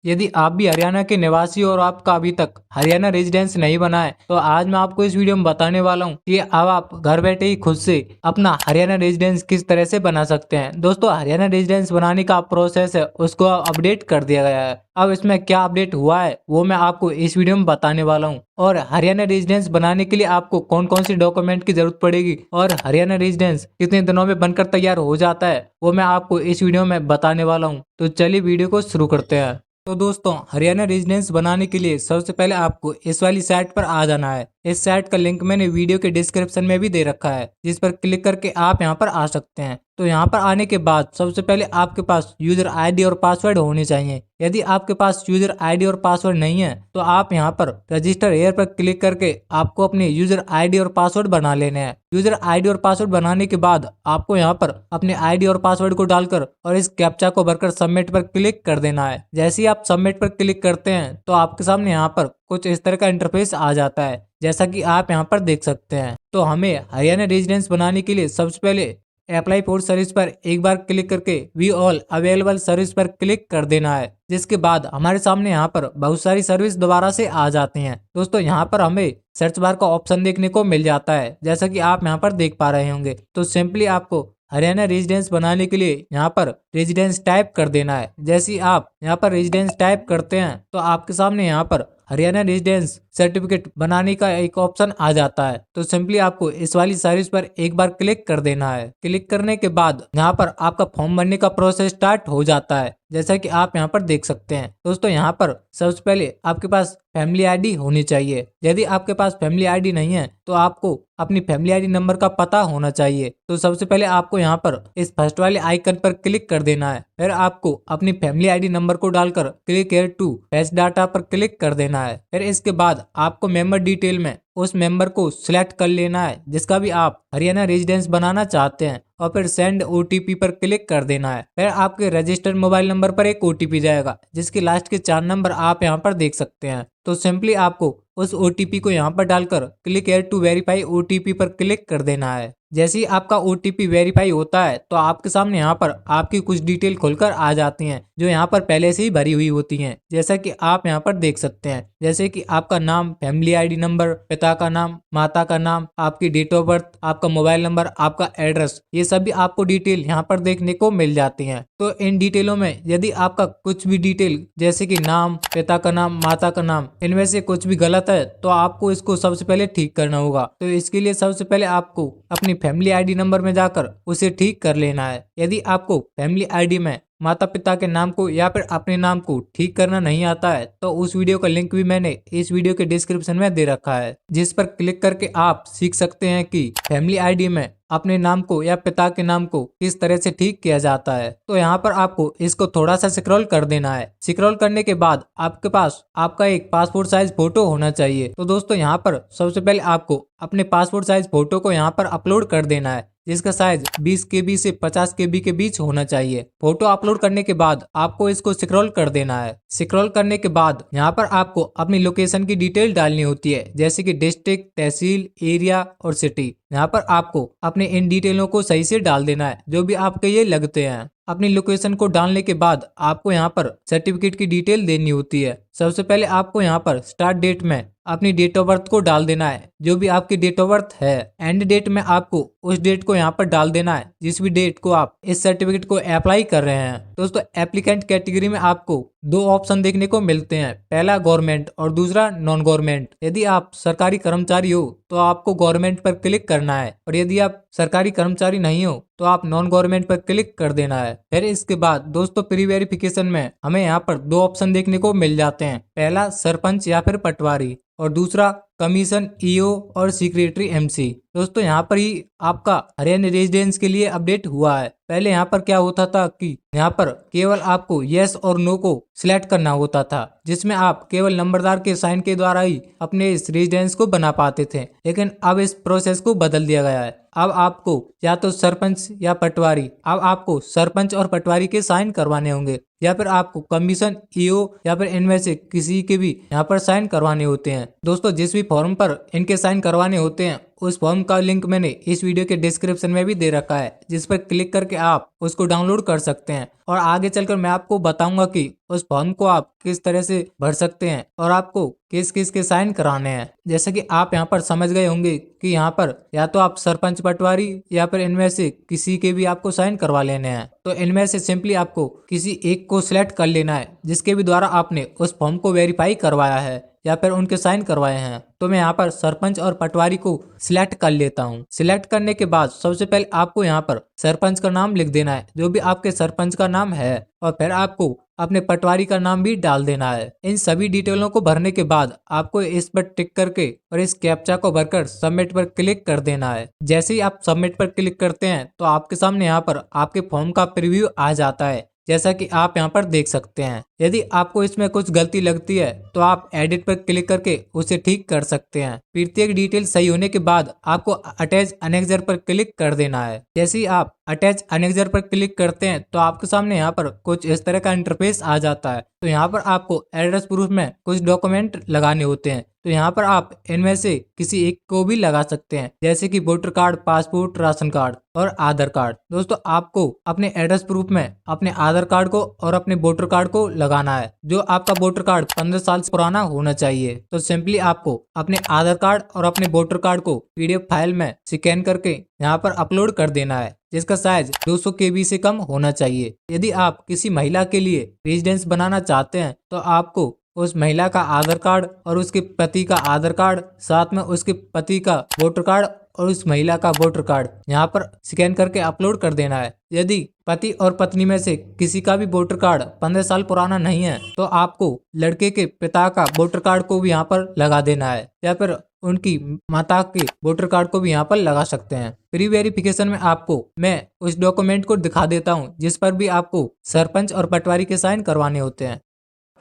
यदि आप भी हरियाणा के निवासी और आपका अभी तक हरियाणा रेजिडेंस नहीं बना है तो आज मैं आपको इस वीडियो में बताने वाला हूं कि अब आप घर बैठे ही खुद से अपना हरियाणा रेजिडेंस किस तरह से बना सकते हैं। दोस्तों, हरियाणा रेजिडेंस बनाने का प्रोसेस है उसको अपडेट कर दिया गया है। अब इसमें क्या अपडेट हुआ है वो मैं आपको इस वीडियो में बताने वाला हूँ। और हरियाणा रेजिडेंस बनाने के लिए आपको कौन कौन सी डॉक्यूमेंट की जरूरत पड़ेगी और हरियाणा रेजिडेंस कितने दिनों में बनकर तैयार हो जाता है वो मैं आपको इस वीडियो में बताने वाला हूँ। तो चलिए वीडियो को शुरू करते हैं। तो दोस्तों, हरियाणा रेजिडेंस बनाने के लिए सबसे पहले आपको इस वाली साइट पर आ जाना है। इस साइट का लिंक मैंने वीडियो के डिस्क्रिप्शन में भी दे रखा है, जिस पर क्लिक करके आप यहां पर आ सकते हैं। तो यहां पर आने के बाद सबसे पहले आपके पास यूजर आईडी और पासवर्ड होने चाहिए। यदि आपके पास यूजर आईडी और पासवर्ड नहीं है तो आप यहां पर रजिस्टर हेयर पर क्लिक करके आपको अपने यूजर आईडी और पासवर्ड बना लेने हैं। यूजर आईडी और पासवर्ड बनाने के बाद आपको यहां पर अपने आईडी और पासवर्ड को डालकर और इस कैप्चा को भरकर सबमिट पर क्लिक कर देना है। जैसे ही आप सबमिट पर क्लिक करते हैं तो आपके सामने यहाँ पर कुछ इस तरह का इंटरफेस आ जाता है, जैसा कि आप यहाँ पर देख सकते हैं। तो हमें हरियाणा रेजिडेंस बनाने के लिए सबसे पहले अप्लाई फॉर सर्विस पर एक बार क्लिक करके वी ऑल अवेलेबल सर्विस पर क्लिक कर देना है। जिसके बाद हमारे सामने यहाँ पर बहुत सारी सर्विस दोबारा से आ जाती हैं। दोस्तों, यहाँ पर हमें सर्च बार का ऑप्शन देखने को मिल जाता है, जैसा कि आप यहाँ पर देख पा रहे होंगे। तो सिंपली आपको हरियाणा रेजिडेंस बनाने के लिए यहाँ पर रेजिडेंस टाइप कर देना है। जैसे ही आप यहाँ पर रेजिडेंस टाइप करते हैं तो आपके सामने यहाँ पर हरियाणा रेजिडेंस सर्टिफिकेट बनाने का एक ऑप्शन आ जाता है। तो सिंपली आपको इस वाली सर्विस पर एक बार क्लिक कर देना है। क्लिक करने के बाद यहाँ पर आपका फॉर्म भरने का प्रोसेस स्टार्ट हो जाता है, जैसा कि आप यहाँ पर देख सकते हैं। दोस्तों, यहाँ पर सबसे पहले आपके पास फैमिली आईडी होनी चाहिए। यदि आपके पास फैमिली आईडी नहीं है तो आपको अपनी फैमिली आईडी नंबर का पता होना चाहिए। तो सबसे पहले आपको यहाँ पर इस फर्स्ट वाले आइकन पर क्लिक कर देना है। फिर आपको अपनी फैमिली आईडी नंबर को डालकर click here to fetch data पर क्लिक कर देना है। फिर इसके बाद आपको मेंबर डिटेल में उस मेंबर को सिलेक्ट कर लेना है जिसका भी आप हरियाणा रेजिडेंस बनाना चाहते हैं, और फिर सेंड ओटीपी पर क्लिक कर देना है। फिर आपके रजिस्टर्ड मोबाइल नंबर पर एक ओटीपी जाएगा, जिसके लास्ट के 4 नंबर आप यहाँ पर देख सकते हैं। तो सिंपली आपको उस ओटीपी को यहाँ पर डालकर click here to verify OTP पर क्लिक कर देना है। जैसे ही आपका ओटीपी वेरीफाई होता है तो आपके सामने यहाँ पर आपकी कुछ डिटेल खुलकर आ जाती हैं, जो यहाँ पर पहले से ही भरी हुई होती हैं, जैसा कि आप यहाँ पर देख सकते हैं। जैसे कि आपका नाम, फैमिली आईडी नंबर, पिता का नाम, माता का नाम, आपकी डेट ऑफ बर्थ, आपका मोबाइल नंबर, आपका एड्रेस, ये सभी आपको डिटेल यहाँ पर देखने को मिल जाती हैं। तो इन डिटेलों में यदि आपका कुछ भी डिटेल जैसे कि नाम, पिता का नाम, माता का नाम, इनमें से कुछ भी गलत है तो आपको इसको सबसे पहले ठीक करना होगा। तो इसके लिए सबसे पहले आपको अपनी फैमिली आईडी नंबर में जाकर उसे ठीक कर लेना है। यदि आपको फैमिली आईडी में माता पिता के नाम को या फिर अपने नाम को ठीक करना नहीं आता है तो उस वीडियो का लिंक भी मैंने इस वीडियो के डिस्क्रिप्शन में दे रखा है, जिस पर क्लिक करके आप सीख सकते हैं कि फैमिली आईडी में अपने नाम को या पिता के नाम को किस तरह से ठीक किया जाता है। तो यहाँ पर आपको इसको थोड़ा सा स्क्रॉल कर देना है। स्क्रॉल करने के बाद आपके पास आपका एक पासपोर्ट साइज फोटो होना चाहिए। तो दोस्तों, यहाँ पर सबसे पहले आपको अपने पासपोर्ट साइज फोटो को यहाँ पर अपलोड कर देना है, जिसका साइज 20 KB से 50 KB के बीच होना चाहिए। फोटो अपलोड करने के बाद आपको इसको स्क्रॉल कर देना है। स्क्रॉल करने के बाद यहाँ पर आपको अपनी लोकेशन की डिटेल डालनी होती है, जैसे कि डिस्ट्रिक्ट, तहसील, एरिया और सिटी। यहाँ पर आपको अपने इन डिटेलों को सही से डाल देना है जो भी आपके ये लगते हैं। अपनी लोकेशन को डालने के बाद आपको यहाँ पर सर्टिफिकेट की डिटेल देनी होती है। सबसे पहले आपको यहाँ पर स्टार्ट डेट में अपनी डेट ऑफ बर्थ को डाल देना है, जो भी आपकी डेट ऑफ बर्थ है। एंड डेट में आपको उस डेट को यहाँ पर डाल देना है जिस भी डेट को आप इस सर्टिफिकेट को अप्लाई कर रहे हैं। दोस्तों, एप्लीकेंट कैटेगरी में आपको 2 ऑप्शन देखने को मिलते हैं, पहला गवर्नमेंट और दूसरा नॉन गवर्नमेंट। यदि आप सरकारी कर्मचारी हो तो आपको गवर्नमेंट पर क्लिक करना है, और यदि आप सरकारी कर्मचारी नहीं हो तो आप नॉन गवर्नमेंट पर क्लिक कर देना है। फिर इसके बाद दोस्तों, प्री वेरिफिकेशन में हमें यहाँ पर 2 ऑप्शन देखने को मिल जाते हैं, पहला सरपंच या फिर पटवारी और दूसरा कमीशन ईओ और सेक्रेटरी एमसी। दोस्तों, यहाँ पर ही आपका हरियाणा रेजिडेंस के लिए अपडेट हुआ है। पहले यहाँ पर क्या होता था कि यहाँ पर केवल आपको यस और नो को सिलेक्ट करना होता था, जिसमें आप केवल नंबरदार के साइन के द्वारा ही अपने इस रेजिडेंस को बना पाते थे। लेकिन अब इस प्रोसेस को बदल दिया गया है। अब आपको या तो सरपंच या पटवारी, अब आपको सरपंच और पटवारी के साइन करवाने होंगे। या फिर आपको कमीशन, ईओ या फिर इनमें से किसी के भी यहाँ पर साइन करवाने होते हैं। दोस्तों जिस भी फॉर्म पर इनके साइन करवाने होते हैं उस फॉर्म का लिंक मैंने इस वीडियो के डिस्क्रिप्शन में भी दे रखा है, जिस पर क्लिक करके आप उसको डाउनलोड कर सकते हैं। और आगे चलकर मैं आपको बताऊंगा कि उस फॉर्म को आप किस तरह से भर सकते हैं और आपको किस किस के साइन कराने हैं। जैसे कि आप यहाँ पर समझ गए होंगे कि यहाँ पर या तो आप सरपंच, पटवारी या फिर इनमें से किसी के भी आपको साइन करवा लेने हैं। तो इनमें से सिंपली आपको किसी एक को सिलेक्ट कर लेना है जिसके भी द्वारा आपने उस फॉर्म को वेरीफाई करवाया है या फिर उनके साइन करवाए हैं। तो मैं यहाँ पर सरपंच और पटवारी को सिलेक्ट कर लेता हूँ। सिलेक्ट करने के बाद सबसे पहले आपको यहाँ पर सरपंच का नाम लिख देना है, जो भी आपके सरपंच का नाम है, और फिर आपको अपने पटवारी का नाम भी डाल देना है। इन सभी डिटेलों को भरने के बाद आपको इस पर टिक करके और इस कैप्चा को भरकर सबमिट पर क्लिक कर देना है। जैसे ही आप सबमिट पर क्लिक करते हैं तो आपके सामने यहाँ पर आपके फॉर्म का प्रीव्यू आ जाता है, जैसा कि आप यहाँ पर देख सकते हैं। यदि आपको इसमें कुछ गलती लगती है तो आप एडिट पर क्लिक करके उसे ठीक कर सकते हैं। प्रत्येक डिटेल सही होने के बाद आपको अटैच अनेक्जर पर क्लिक कर देना है। जैसे ही आप अटैच अनेक्जर पर क्लिक करते हैं तो आपके सामने यहाँ पर कुछ इस तरह का इंटरफेस आ जाता है। तो यहाँ पर आपको एड्रेस प्रूफ में कुछ डॉक्यूमेंट लगाने होते हैं। तो यहाँ पर आप इनमें से किसी एक को भी लगा सकते हैं, जैसे कि voter card, passport, ration card और आधार कार्ड। दोस्तों आपको अपने एड्रेस प्रूफ में अपने आधार कार्ड को और अपने वोटर कार्ड को लगाना है। जो आपका वोटर कार्ड 15 साल से पुराना होना चाहिए। तो सिंपली आपको अपने आधार कार्ड और अपने वोटर कार्ड को पीडीएफ फाइल में स्कैन करके यहाँ पर अपलोड कर देना है, जिसका साइज 200 KB से कम होना चाहिए। यदि आप किसी महिला के लिए रेजिडेंस बनाना चाहते हैं तो आपको उस महिला का आधार कार्ड और उसके पति का आधार कार्ड, साथ में उसके पति का वोटर कार्ड और उस महिला का वोटर कार्ड यहाँ पर स्कैन करके अपलोड कर देना है। यदि पति और पत्नी में से किसी का भी वोटर कार्ड 15 साल पुराना नहीं है तो आपको लड़के के पिता का वोटर कार्ड को भी यहाँ पर लगा देना है, या फिर उनकी माता के वोटर कार्ड को भी यहाँ पर लगा सकते हैं। प्री वेरिफिकेशन में आपको मैं उस डॉक्यूमेंट को दिखा देता हूँ जिस पर भी आपको सरपंच और पटवारी के साइन करवाने होते हैं।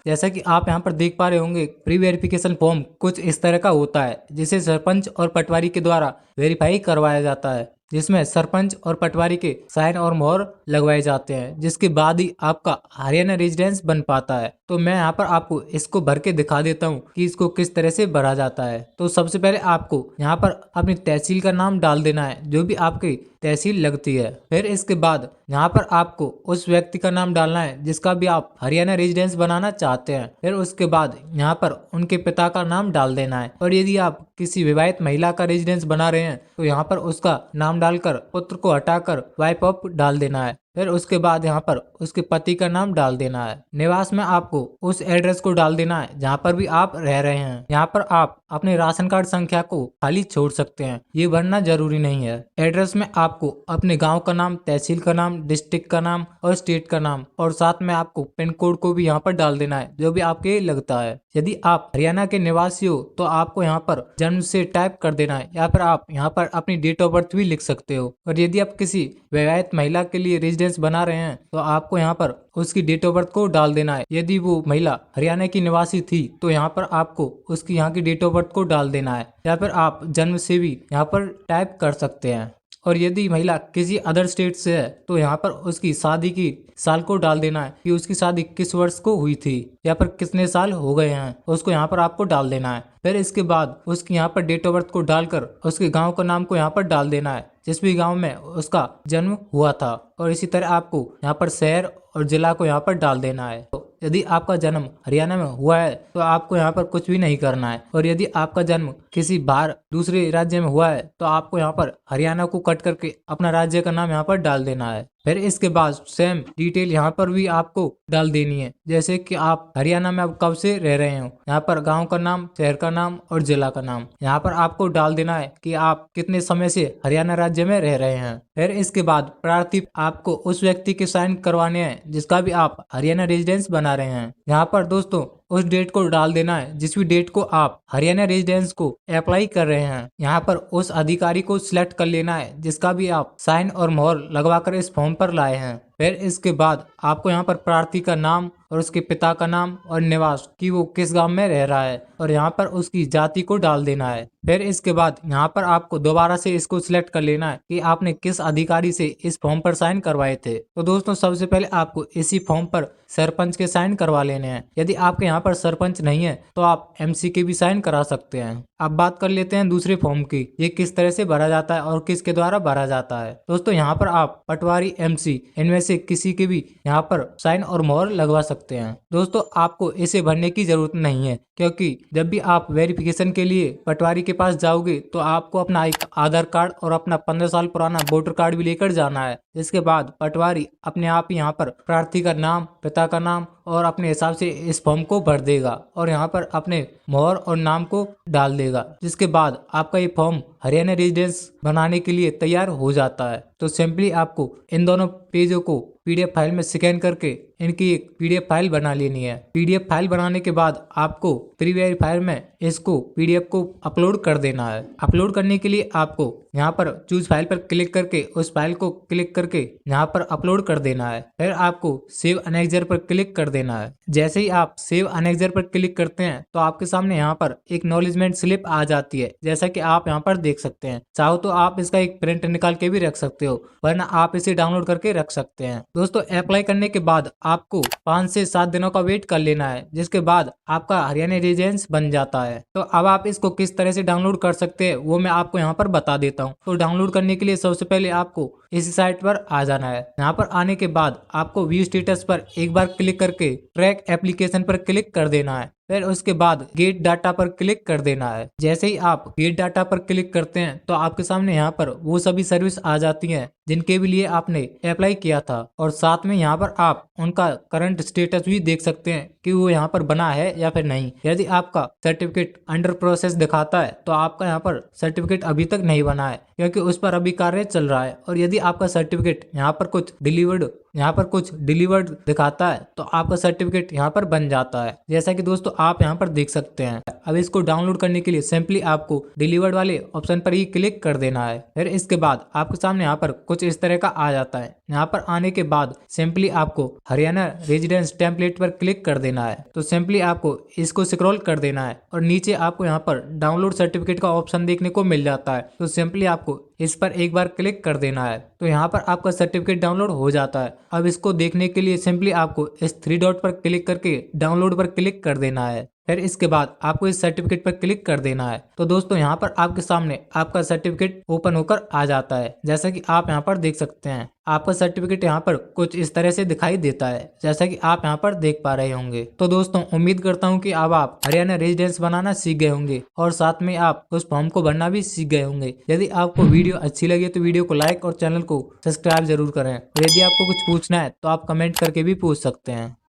जैसा कि आप यहाँ पर देख पा रहे होंगे, प्री वेरिफिकेशन फॉर्म कुछ इस तरह का होता है जिसे सरपंच और पटवारी के द्वारा वेरीफाई करवाया जाता है, जिसमें सरपंच और पटवारी के साइन और मोहर लगवाए जाते हैं, जिसके बाद ही आपका हरियाणा रेजिडेंस बन पाता है। तो मैं यहाँ पर आपको इसको भर के दिखा देता हूँ कि इसको किस तरह से भरा जाता है। तो सबसे पहले आपको यहाँ पर अपनी तहसील का नाम डाल देना है, जो भी आपकी तहसील लगती है। फिर इसके बाद यहाँ पर आपको उस व्यक्ति का नाम डालना है जिसका भी आप हरियाणा रेजिडेंस बनाना चाहते हैं। फिर उसके बाद यहाँ पर उनके पिता का नाम डाल देना है, और यदि आप किसी विवाहित महिला का रेजिडेंस बना रहे हैं तो यहाँ पर उसका नाम डालकर पुत्र को हटाकर वाइफ ऑफ डाल देना है। फिर उसके बाद यहाँ पर उसके पति का नाम डाल देना है। निवास में आपको उस एड्रेस को डाल देना है जहाँ पर भी आप रह रहे हैं। यहाँ पर आप अपने राशन कार्ड संख्या को खाली छोड़ सकते हैं, ये भरना जरूरी नहीं है। एड्रेस में आपको अपने गांव का नाम, तहसील का नाम, डिस्ट्रिक्ट का नाम और स्टेट का नाम, और साथ में आपको पिन कोड को भी यहाँ पर डाल देना है, जो भी आपके लगता है। यदि आप हरियाणा के निवासी हो तो आपको यहाँ पर जन्म से टाइप कर देना है, या फिर आप यहाँ पर अपनी डेट ऑफ बर्थ भी लिख सकते हो। और यदि आप किसी विवाहित महिला के लिए रेजिडेंस बना रहे हैं तो आपको यहाँ पर उसकी डेट ऑफ बर्थ को डाल देना है। यदि वो महिला हरियाणा की निवासी थी तो यहाँ पर आपको उसकी यहाँ की डेट ऑफ बर्थ को डाल देना है, या फिर आप जन्म से भी यहाँ पर टाइप कर सकते हैं। और यदि महिला किसी अदर स्टेट से है तो यहाँ पर उसकी शादी की साल को डाल देना है कि उसकी शादी किस वर्ष को हुई थी, या फिर कितने साल हो गए हैं, उसको यहाँ पर आपको डाल देना है। फिर इसके बाद उसकी यहाँ पर डेट ऑफ बर्थ को डालकर उसके गांव का नाम को यहाँ पर डाल देना है, जिस भी गांव में उसका जन्म हुआ था। और इसी तरह आपको यहाँ पर शहर और जिला को यहाँ पर डाल देना है। तो यदि आपका जन्म हरियाणा में हुआ है तो आपको यहाँ पर कुछ भी नहीं करना है, और यदि आपका जन्म किसी बाहर दूसरे राज्य में हुआ है तो आपको यहाँ पर हरियाणा को कट करके अपना राज्य का नाम यहाँ पर डाल देना है। फिर इसके बाद सेम डिटेल यहाँ पर भी आपको डाल देनी है, जैसे कि आप हरियाणा में अब कब से रह रहे हो, यहाँ पर गांव का नाम, शहर का नाम और जिला का नाम। यहाँ पर आपको डाल देना है कि आप कितने समय से हरियाणा राज्य में रह रहे हैं। फिर इसके बाद प्रार्थी आपको उस व्यक्ति के साइन करवाने हैं जिसका भी आप हरियाणा रेजिडेंस बना रहे हैं। यहाँ पर दोस्तों उस डेट को डाल देना है जिस भी डेट को आप हरियाणा रेजिडेंस को अप्लाई कर रहे हैं। यहाँ पर उस अधिकारी को सिलेक्ट कर लेना है जिसका भी आप साइन और मोहर लगवाकर इस फॉर्म पर लाए हैं। फिर इसके बाद आपको यहाँ पर प्रार्थी का नाम और उसके पिता का नाम और निवास कि वो किस गांव में रह रहा है और यहाँ पर उसकी जाति को डाल देना है। फिर इसके बाद यहाँ पर आपको दोबारा से इसको सिलेक्ट कर लेना है कि आपने किस अधिकारी से इस फॉर्म पर साइन करवाए थे। तो दोस्तों सबसे पहले आपको इसी फॉर्म पर सरपंच के साइन करवा लेने हैं। यदि आपके यहाँ पर सरपंच नहीं है तो आप एमसी के भी साइन करा सकते हैं। अब बात कर लेते हैं दूसरे फॉर्म की, ये किस तरह से भरा जाता है और किसके द्वारा भरा जाता है। दोस्तों यहाँ पर आप पटवारी, एमसी इनमें से किसी के भी यहाँ पर साइन और मोहर लगवा सकते हैं। दोस्तों आपको इसे भरने की जरूरत नहीं है, क्योंकि जब भी आप वेरिफिकेशन के लिए पटवारी के पास जाओगे तो आपको अपना एक आधार कार्ड और अपना 15 साल पुराना वोटर कार्ड भी लेकर जाना है। इसके बाद पटवारी अपने आप ही यहाँ पर प्रार्थी का नाम, पिता का नाम और अपने हिसाब से इस फॉर्म को भर देगा और यहाँ पर अपने मोहर और नाम को डाल देगा, जिसके बाद आपका ये फॉर्म हरियाणा रेजिडेंस बनाने के लिए तैयार हो जाता है। तो सिंपली आपको इन दोनों पेजों को पीडीएफ फाइल में स्कैन करके इनकी एक पीडीएफ फाइल बना लेनी है। पीडीएफ फाइल बनाने के बाद आपको प्री वेरीफायर में इसको पीडीएफ को अपलोड कर देना है। अपलोड करने के लिए आपको यहाँ पर चूज फाइल पर क्लिक करके उस फाइल को क्लिक करके यहाँ पर अपलोड कर देना है। फिर आपको सेव अनेक्जर पर क्लिक कर देना है। जैसे ही आप सेव अनेक्जर पर क्लिक करते हैं तो आपके सामने यहाँ पर एक एक्नॉलेजमेंट स्लिप आ जाती है, जैसा कि आप यहाँ पर देख सकते हैं। चाहो तो आप इसका एक प्रिंट निकाल के भी रख सकते हो, वरना आप इसे डाउनलोड करके रख सकते हैं। दोस्तों अप्लाई करने के बाद आपको 5 से 7 दिनों का वेट कर लेना है, जिसके बाद आपका हरियाणा रेजिडेंस बन जाता है। तो अब आप इसको किस तरह से डाउनलोड कर सकते हैं वो मैं आपको यहाँ पर बता देता हूँ। तो डाउनलोड करने के लिए सबसे पहले आपको इस साइट पर आ जाना है। यहाँ पर आने के बाद आपको व्यू स्टेटस पर एक बार क्लिक करके ट्रैक एप्लीकेशन पर क्लिक कर देना है। फिर उसके बाद गेट डाटा पर क्लिक कर देना है। जैसे ही आप गेट डाटा पर क्लिक करते हैं तो आपके सामने यहाँ पर वो सभी सर्विस आ जाती हैं जिनके भी लिए आपने अप्लाई किया था, और साथ में यहाँ पर आप उनका करंट स्टेटस भी देख सकते हैं कि वो यहाँ पर बना है या फिर नहीं। यदि आपका सर्टिफिकेट अंडर प्रोसेस दिखाता है तो आपका यहाँ पर सर्टिफिकेट अभी तक नहीं बना है, क्योंकि उस पर अभी कार्य चल रहा है। और यदि आपका सर्टिफिकेट यहाँ पर कुछ डिलीवर्ड दिखाता है तो आपका सर्टिफिकेट यहाँ पर बन जाता है, जैसा कि दोस्तों आप यहाँ पर देख सकते हैं। अब इसको डाउनलोड करने के लिए सिंपली आपको डिलीवर्ड वाले ऑप्शन पर ही क्लिक कर देना है। फिर इसके बाद आपके सामने यहाँ पर कुछ इस तरह का आ जाता है। यहाँ पर आने के बाद सिंपली आपको हरियाणा रेजिडेंस टेम्पलेट पर क्लिक कर देना है। तो सिंपली आपको इसको स्क्रॉल कर देना है और नीचे आपको यहाँ पर डाउनलोड सर्टिफिकेट का ऑप्शन देखने को मिल जाता है। तो सिंपली आपको इस पर एक बार क्लिक कर देना है। तो यहाँ पर आपका सर्टिफिकेट डाउनलोड हो जाता है। अब इसको देखने के लिए सिंपली आपको इस 3 डॉट पर क्लिक करके डाउनलोड पर क्लिक कर देना है। फिर इसके बाद आपको इस सर्टिफिकेट पर क्लिक कर देना है। तो दोस्तों यहाँ पर आपके सामने आपका सर्टिफिकेट ओपन होकर आ जाता है, जैसा कि आप यहाँ पर देख सकते हैं। आपका सर्टिफिकेट यहाँ पर कुछ इस तरह से दिखाई देता है, जैसा कि आप यहाँ पर देख पा रहे होंगे। तो दोस्तों उम्मीद करता हूँ कि अब आप हरियाणा रेजिडेंस बनाना सीख गए होंगे और साथ में आप उस फॉर्म को भरना भी सीख गए होंगे। यदि आपको वीडियो अच्छी लगे तो वीडियो को लाइक और चैनल को सब्सक्राइब जरूर करें। और यदि आपको कुछ पूछना है तो आप कमेंट करके भी पूछ सकते हैं।